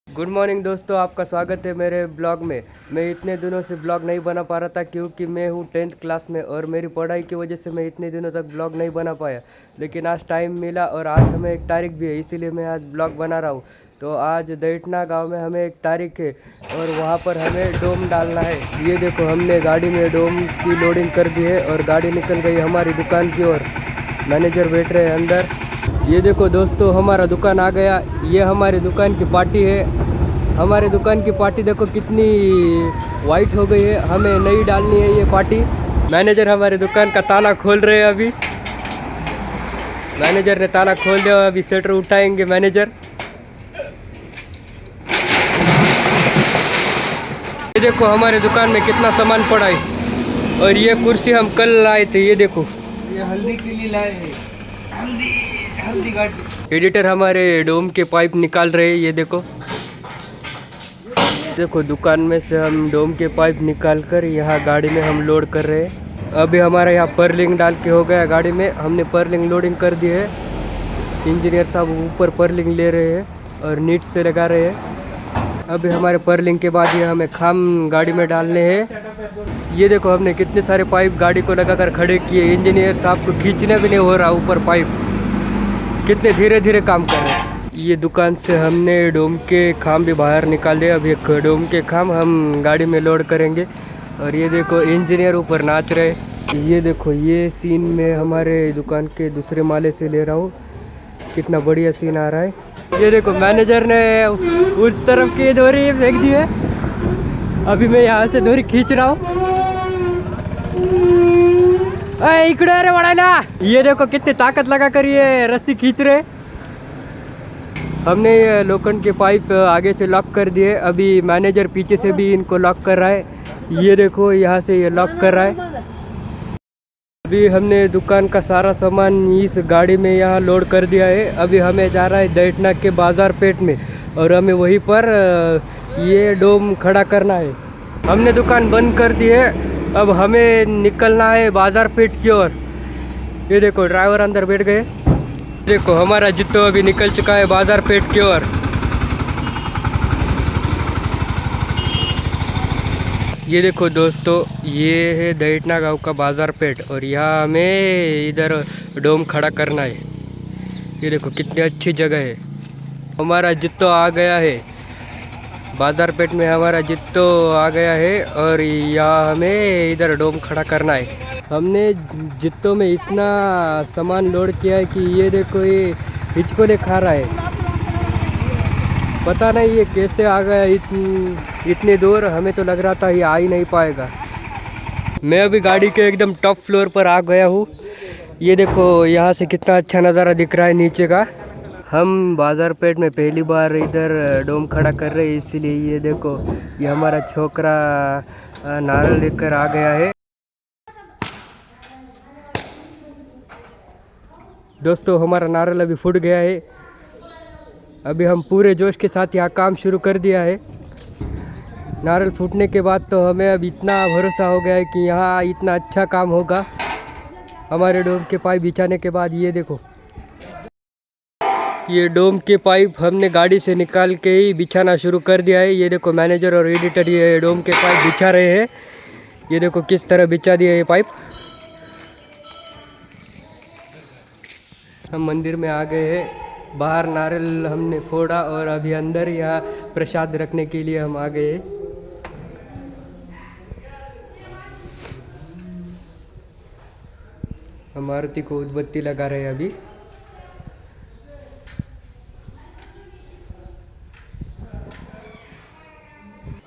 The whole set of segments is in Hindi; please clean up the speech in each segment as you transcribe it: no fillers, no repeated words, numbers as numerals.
गुड मॉर्निंग दोस्तों, आपका स्वागत है मेरे ब्लॉग में। मैं इतने दिनों से ब्लॉग नहीं बना पा रहा था क्योंकि मैं हूँ 10th क्लास में और मेरी पढ़ाई की वजह से मैं इतने दिनों तक ब्लॉग नहीं बना पाया। लेकिन आज टाइम मिला और आज हमें एक तारीख भी है, इसीलिए मैं आज ब्लॉग बना रहा हूँ। तो आज दैटना गांव में हमें एक तारीख है और वहाँ पर हमें डोम डालना है। ये देखो, हमने गाड़ी में डोम की लोडिंग कर दी है और गाड़ी निकल गई हमारी दुकान की ओर। मैनेजर बैठ रहे हैं अंदर। ये देखो दोस्तों, हमारा दुकान आ गया। ये हमारी दुकान की पार्टी है। हमारे दुकान की पार्टी देखो कितनी वाइट हो गई है, हमें नई डालनी है ये पार्टी। मैनेजर हमारे दुकान का ताला खोल रहे हैं अभी। मैनेजर ने ताला खोल दिया, अभी शटर उठाएंगे मैनेजर। ये देखो हमारे दुकान में कितना सामान पड़ा है और ये कुर्सी हम कल लाए थे। ये देखो, ये हल्दी के लिए लाए हैं, हल्दी गाड़ी। एडिटर हमारे डोम के पाइप निकाल रहे हैं। ये देखो दुकान में से हम डोम के पाइप निकाल कर यहाँ गाड़ी में हम लोड कर रहे हैं। अभी हमारा यहाँ पर्लिंग डाल के हो गया गाड़ी में। हमने पर्लिंग लोडिंग कर दी है। इंजीनियर साहब ऊपर पर्लिंग ले रहे हैं और नीट से लगा रहे हैं। अभी हमारे पर्लिंग के बाद ये हमें खाम गाड़ी में डालने हैं। ये देखो, हमने कितने सारे पाइप गाड़ी को लगाकर खड़े किए। इंजीनियर साहब को खींचने भी नहीं हो रहा ऊपर पाइप, कितने धीरे धीरे काम कर रहे हैं। ये दुकान से हमने डोम के खाम भी बाहर निकाल दिए। अब एक डोम के खाम हम गाड़ी में लोड करेंगे। और ये देखो इंजीनियर ऊपर नाच रहे। ये देखो, ये सीन में हमारे दुकान के दूसरे माले से ले रहा हूँ। कितना बढ़िया सीन आ रहा है। ये देखो, मैनेजर ने उस तरफ की डोरी फेंक दी है। अभी मैं यहाँ से डोरी खींच रहा हूँ। इकड़े रे बड़ा ना। ये देखो कितनी ताकत लगा कर ये रस्सी खींच रहे। हमने ये लोखंड के पाइप आगे से लॉक कर दिए। अभी मैनेजर पीछे से भी इनको लॉक कर रहा है। ये देखो, यहाँ से ये लॉक कर रहा है। अभी हमने दुकान का सारा सामान इस गाड़ी में यहाँ लोड कर दिया है। अभी हमें जा रहा है दैटना के बाजार पेट में और हमें वहीं पर ये डोम खड़ा करना है। हमने दुकान बंद कर दी है। अब हमें निकलना है बाजार पेट की ओर। ये देखो, ड्राइवर अंदर बैठ गए। देखो, हमारा जित्तो अभी निकल चुका है बाजार पेट की ओर। ये देखो दोस्तों, ये है दैटना गांव का बाजार पेट और यहाँ हमें इधर डोम खड़ा करना है। ये देखो कितनी अच्छी जगह है। हमारा जित्तो आ गया है बाजार पेट में। हमारा जित्तो आ गया है और यहाँ हमें इधर डोम खड़ा करना है। हमने जित्तो में इतना सामान लोड किया है कि ये देखो, ये हिचकोले खा रहा है। पता नहीं ये कैसे आ गया इतने दूर। हमें तो लग रहा था ये आ ही नहीं पाएगा। मैं अभी गाड़ी के एकदम टॉप फ्लोर पर आ गया हूँ। ये देखो, यहाँ से कितना अच्छा नज़ारा दिख रहा है नीचे का। हम बाजार पेट में पहली बार इधर डोम खड़ा कर रहे हैं, इसीलिए ये देखो, ये हमारा छोकरा नारियल लेकर आ गया है। दोस्तों, हमारा नारियल अभी फूट गया है। अभी हम पूरे जोश के साथ यहाँ काम शुरू कर दिया है। नारियल फूटने के बाद तो हमें अब इतना भरोसा हो गया है कि यहाँ इतना अच्छा काम होगा हमारे डोम के पाइप बिछाने के बाद। ये देखो, ये डोम के पाइप हमने गाड़ी से निकाल के ही बिछाना शुरू कर दिया है। ये देखो, मैनेजर और एडिटर ये डोम के पाइप बिछा रहे हैं। ये देखो किस तरह बिछा दिया ये पाइप। हम मंदिर में आ गए हैं। बाहर नारियल हमने फोड़ा और अभी अंदर यहाँ प्रसाद रखने के लिए हम आ गए। हम आरती को उद्बत्ती लगा रहे हैं अभी।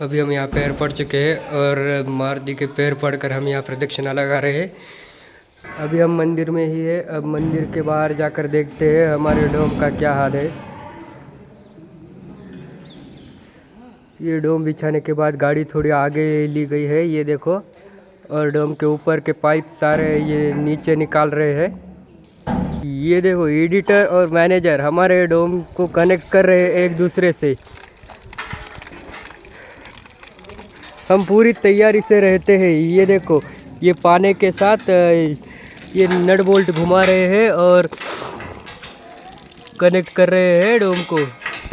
अभी हम यहाँ पैर पड़ चुके हैं और मारुति के पैर पड़कर हम यहाँ प्रदक्षिणा लगा रहे हैं। अभी हम मंदिर में ही है। अब मंदिर के बाहर जाकर देखते हैं हमारे डोम का क्या हाल है। ये डोम बिछाने के बाद गाड़ी थोड़ी आगे ली गई है, ये देखो। और डोम के ऊपर के पाइप सारे ये नीचे निकाल रहे हैं। ये देखो, एडिटर और मैनेजर हमारे डोम को कनेक्ट कर रहे हैं एक दूसरे से। हम पूरी तैयारी से रहते हैं। ये देखो, ये पाने के साथ ये नट बोल्ट घुमा रहे हैं और कनेक्ट कर रहे हैं डोम को।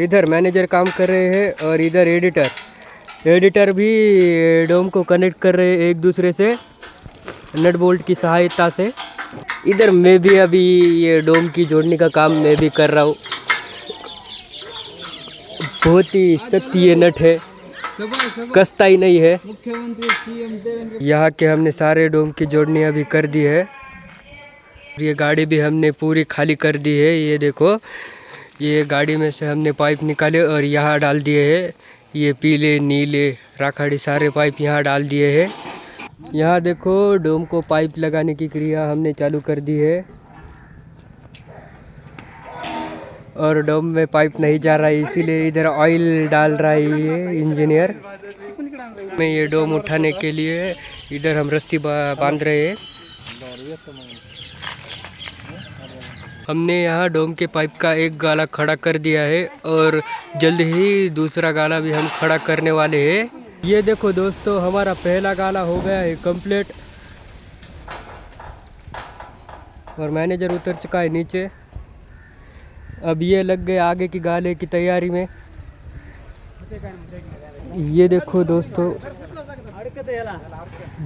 इधर मैनेजर काम कर रहे हैं और इधर एडिटर भी डोम को कनेक्ट कर रहे हैं एक दूसरे से नट बोल्ट की सहायता से। इधर मैं भी अभी ये डोम की जोड़ने का काम मैं भी कर रहा हूँ। बहुत ही सख्त ये नट है, कसता ही नहीं है। यहाँ के हमने सारे डोम की जोड़नी अभी कर दी है। ये गाड़ी भी हमने पूरी खाली कर दी है। ये देखो, ये गाड़ी में से हमने पाइप निकाले और यहाँ डाल दिए हैं। ये पीले नीले राखाड़ी सारे पाइप यहाँ डाल दिए हैं। यहाँ देखो, डोम को पाइप लगाने की क्रिया हमने चालू कर दी है और डोम में पाइप नहीं जा रहा है, इसीलिए इधर ऑयल डाल रहा है ये इंजीनियर। में ये डोम उठाने के लिए इधर हम रस्सी बांध रहे हैं। हमने यहाँ डोम के पाइप का एक गाला खड़ा कर दिया है और जल्द ही दूसरा गाला भी हम खड़ा करने वाले हैं। ये देखो दोस्तों, हमारा पहला गाला हो गया है कंप्लीट और मैनेजर उतर चुका है नीचे। अब ये लग गए आगे की गाले की तैयारी में। ये देखो दोस्तों,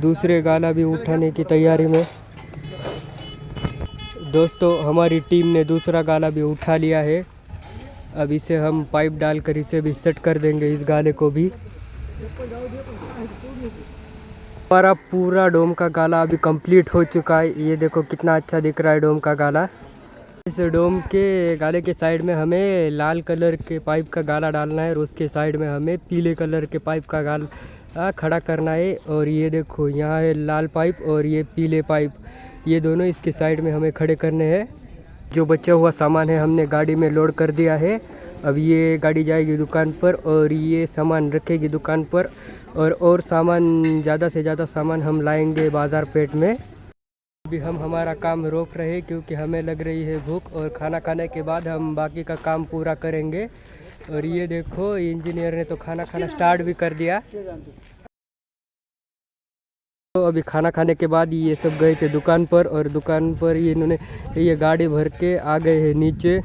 दूसरे गाला भी उठाने की तैयारी में। दोस्तों, हमारी टीम ने दूसरा गाला भी उठा लिया है। अब इसे हम पाइप डालकर इसे भी सेट कर देंगे, इस गाले को भी। हमारा पूरा डोम का गाला अभी कंप्लीट हो चुका है। ये देखो कितना अच्छा दिख रहा है डोम का गाला। इस डोम के गाले के साइड में हमें लाल कलर के पाइप का गाला डालना है और उसके साइड में हमें पीले कलर के पाइप का गाला खड़ा करना है। और ये देखो, यहाँ है लाल पाइप और ये पीले पाइप, ये दोनों इसके साइड में हमें खड़े करने हैं। जो बचा हुआ सामान है हमने गाड़ी में लोड कर दिया है। अब ये गाड़ी जाएगी दुकान पर और ये सामान रखेगी दुकान पर और सामान, ज़्यादा से ज़्यादा सामान हम लाएंगे बाज़ार पेट में। अभी हम हमारा काम रोक रहे हैं क्योंकि हमें लग रही है भूख और खाना खाने के बाद हम बाकी का काम पूरा करेंगे। और ये देखो, इंजीनियर ने तो खाना खाना स्टार्ट भी कर दिया। तो अभी खाना खाने के बाद ये सब गए थे दुकान पर और दुकान पर इन्होंने ये गाड़ी भर के आ गए हैं नीचे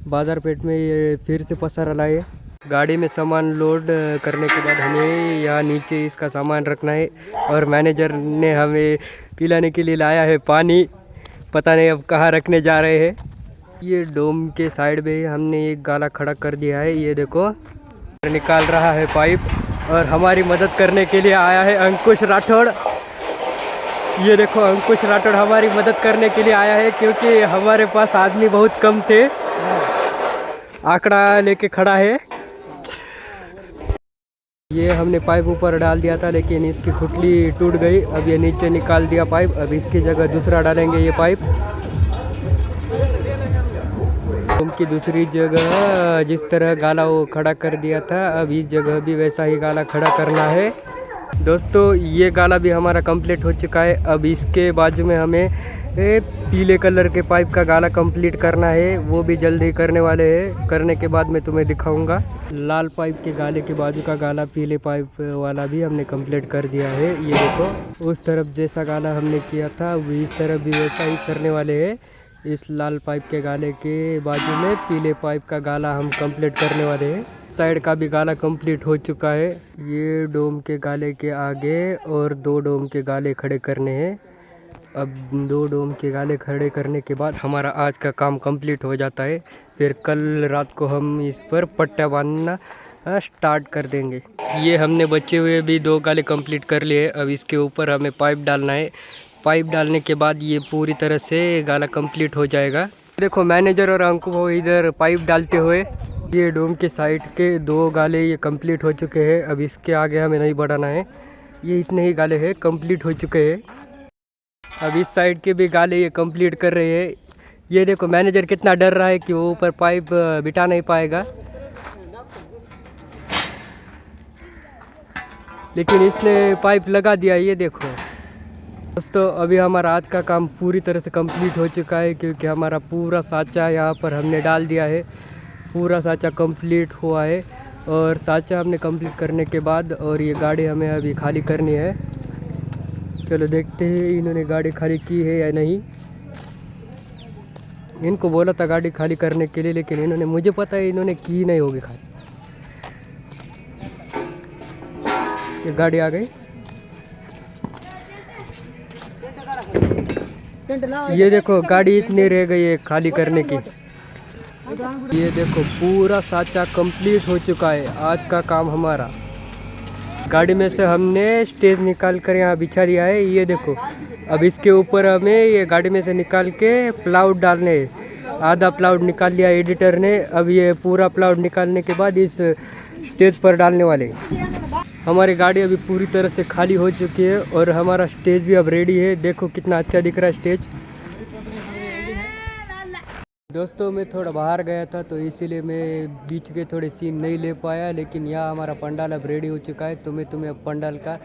बाज़ार पेट में। ये फिर से पसारा लाए। गाड़ी में सामान लोड करने के बाद हमें यहाँ नीचे इसका सामान रखना है और मैनेजर ने हमें पिलाने के लिए लाया है पानी। पता नहीं अब कहाँ रखने जा रहे हैं। ये डोम के साइड में हमने एक गाला खड़ा कर दिया है। ये देखो, निकाल रहा है पाइप और हमारी मदद करने के लिए आया है अंकुश राठौड़। ये देखो, अंकुश राठौड़ हमारी मदद करने के लिए आया है क्योंकि हमारे पास आदमी बहुत कम थे। आंकड़ा लेके खड़ा है। ये हमने पाइप ऊपर डाल दिया था लेकिन इसकी खुटली टूट गई। अब ये नीचे निकाल दिया पाइप। अब इसकी जगह दूसरा डालेंगे ये पाइप। उनकी दूसरी जगह जिस तरह गाला वो खड़ा कर दिया था, अब इस जगह भी वैसा ही गाला खड़ा करना है। दोस्तों, ये गाला भी हमारा कंप्लीट हो चुका है। अब इसके बाजू में हमें पीले कलर के पाइप का गाला कंप्लीट करना है, वो भी जल्द ही करने वाले हैं। करने के बाद मैं तुम्हें दिखाऊंगा। लाल पाइप के गाले के बाजू का गाला पीले पाइप वाला भी हमने कंप्लीट कर दिया है। ये देखो, उस तरफ जैसा गाला हमने किया था वो इस तरफ भी वैसा ही करने वाले हैं। इस लाल पाइप के गाले के बाजू में पीले पाइप का गाला हम कंप्लीट करने वाले हैं। साइड का भी गाला कंप्लीट हो चुका है। ये डोम के गाले के आगे और 2 डोम के गाले खड़े करने हैं। अब 2 डोम के गाले खड़े करने के बाद हमारा आज का काम कंप्लीट हो जाता है। फिर कल रात को हम इस पर पट्टा बांधना स्टार्ट कर देंगे। ये हमने बचे हुए भी 2 गाले कंप्लीट कर लिए। अब इसके ऊपर हमें पाइप डालना है। पाइप डालने के बाद ये पूरी तरह से गाला कंप्लीट हो जाएगा। देखो, मैनेजर और अंकु भाई इधर पाइप डालते हुए। ये डोम के साइड के 2 गाले ये कंप्लीट हो चुके हैं। अब इसके आगे हमें नहीं बढ़ाना है। ये इतने ही गाले हैं कंप्लीट हो चुके हैं। अब इस साइड के भी गाले ये कंप्लीट कर रहे हैं। ये देखो, मैनेजर कितना डर रहा है कि वो ऊपर पाइप बिठा नहीं पाएगा, लेकिन इसने पाइप लगा दिया। ये देखो दोस्तों, अभी हमारा आज का काम पूरी तरह से कंप्लीट हो चुका है क्योंकि हमारा पूरा साँचा यहाँ पर हमने डाल दिया है। पूरा साँचा कंप्लीट हुआ है और साँचा हमने कंप्लीट करने के बाद और ये गाड़ी हमें अभी खाली करनी है। चलो देखते हैं इन्होंने गाड़ी खाली की है या नहीं। इनको बोला था गाड़ी खाली करने के लिए, लेकिन इन्होंने, मुझे पता है इन्होंने की नहीं होगी खाली। ये गाड़ी आ गई। ये देखो गाड़ी इतनी रह गई है खाली करने की। ये देखो पूरा साचा कंप्लीट हो चुका है आज का काम हमारा। गाड़ी में से हमने स्टेज निकाल कर यहाँ बिछा दिया है। ये देखो अब इसके ऊपर हमें ये गाड़ी में से निकाल के प्लाउड डालने हैं। आधा प्लाउड निकाल लिया एडिटर ने। अब ये पूरा प्लाउड निकालने के बाद इस स्टेज पर डालने वाले हैं। हमारी गाड़ी अभी पूरी तरह से खाली हो चुकी है और हमारा स्टेज भी अब रेडी है। देखो कितना अच्छा दिख रहा है स्टेज। दोस्तों मैं थोड़ा बाहर गया था तो इसीलिए मैं बीच के थोड़े सीन नहीं ले पाया, लेकिन यहाँ हमारा पंडाल अब रेडी हो चुका है। तो मैं तुम्हें अब पंडाल का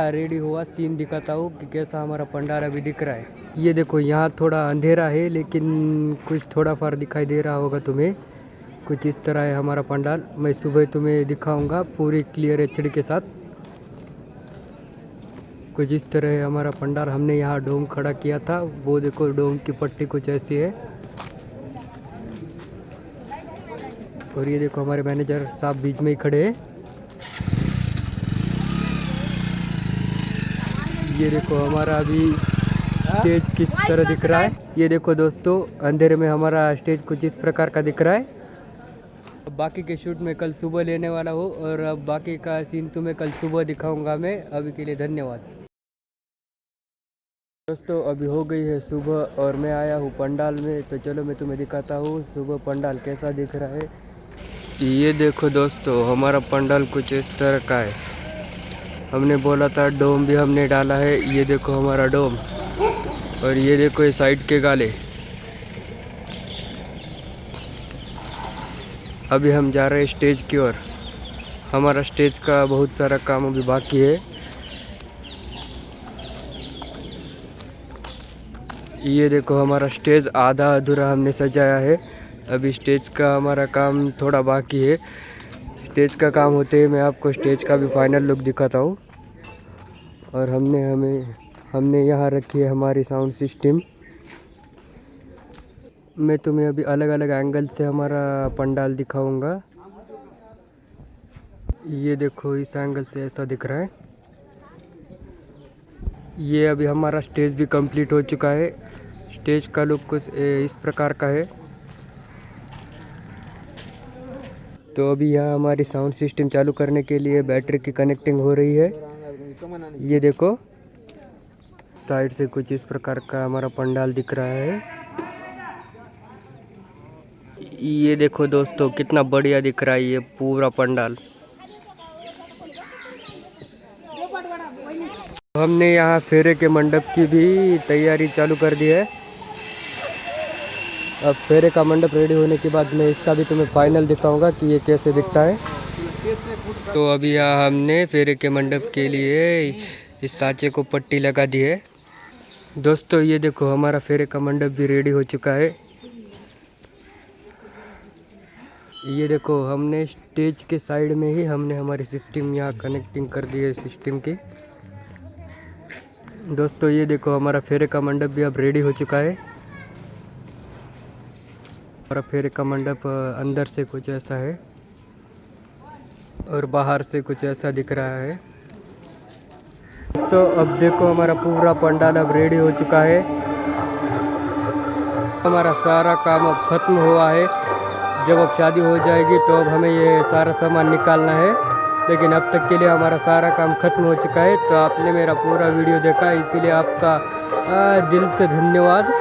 रेडी हुआ सीन दिखाता हूँ कि कैसा हमारा पंडाल अभी दिख रहा है। ये देखो यहाँ थोड़ा अंधेरा है, लेकिन कुछ थोड़ा फार दिखाई दे रहा होगा तुम्हें। कुछ इस तरह है हमारा पंडाल। मैं सुबह तुम्हें दिखाऊंगा पूरी क्लियर एचडी के साथ। कुछ इस तरह है हमारा पंडाल। हमने यहाँ डोम खड़ा किया था, वो देखो डोम की पट्टी कुछ ऐसी है। और ये देखो हमारे मैनेजर साहब बीच में ही खड़े हैं। ये देखो हमारा अभी स्टेज किस तरह दिख रहा है। ये देखो दोस्तों अंधेरे में हमारा स्टेज कुछ इस प्रकार का दिख रहा है। बाकी के शूट में कल सुबह लेने वाला हूँ और अब बाकी का सीन तुम्हें कल सुबह दिखाऊंगा मैं। अभी के लिए धन्यवाद। दोस्तों अभी हो गई है सुबह और मैं आया हूँ पंडाल में। तो चलो मैं तुम्हें दिखाता हूँ सुबह पंडाल कैसा दिख रहा है। ये देखो दोस्तों हमारा पंडाल कुछ इस तरह का है। हमने बोला था डोम भी हमने डाला है। ये देखो हमारा डोम और ये देखो ये साइड के गाले। अभी हम जा रहे हैं स्टेज की ओर। हमारा स्टेज का बहुत सारा काम अभी बाकी है। ये देखो हमारा स्टेज आधा अधूरा हमने सजाया है। अभी स्टेज का हमारा काम थोड़ा बाकी है। स्टेज का काम होते ही मैं आपको स्टेज का भी फाइनल लुक दिखाता हूँ। और हमने यहाँ रखी है हमारी साउंड सिस्टम। मैं तुम्हें अभी अलग अलग एंगल से हमारा पंडाल दिखाऊंगा। ये देखो इस एंगल से ऐसा दिख रहा है। ये अभी हमारा स्टेज भी कंप्लीट हो चुका है। स्टेज का लुक कुछ इस प्रकार का है। तो अभी यहाँ हमारी साउंड सिस्टम चालू करने के लिए बैटरी की कनेक्टिंग हो रही है। ये देखो साइड से कुछ इस प्रकार का हमारा पंडाल दिख रहा है। ये देखो दोस्तों कितना बढ़िया दिख रहा है ये पूरा पंडाल। हमने यहाँ फेरे के मंडप की भी तैयारी चालू कर दी है। अब फेरे का मंडप रेडी होने के बाद मैं इसका भी तुम्हें फाइनल दिखाऊंगा कि ये कैसे दिखता है। तो अभी यहाँ हमने फेरे के मंडप के लिए इस सांचे को पट्टी लगा दी है। दोस्तों ये देखो हमारा फेरे का मंडप भी रेडी हो चुका है। ये देखो हमने स्टेज के साइड में ही हमने हमारी सिस्टम यहाँ कनेक्टिंग कर दी है सिस्टम की। दोस्तों ये देखो हमारा फेरे का मंडप भी अब रेडी हो चुका है। हमारा फेरे का मंडप अंदर से कुछ ऐसा है और बाहर से कुछ ऐसा दिख रहा है। दोस्तों अब देखो हमारा पूरा पंडाल अब रेडी हो चुका है। हमारा सारा काम अब खत्म हुआ है। जब अब शादी हो जाएगी तो अब हमें ये सारा सामान निकालना है, लेकिन अब तक के लिए हमारा सारा काम खत्म हो चुका है। तो आपने मेरा पूरा वीडियो देखा, इसीलिए आपका दिल से धन्यवाद।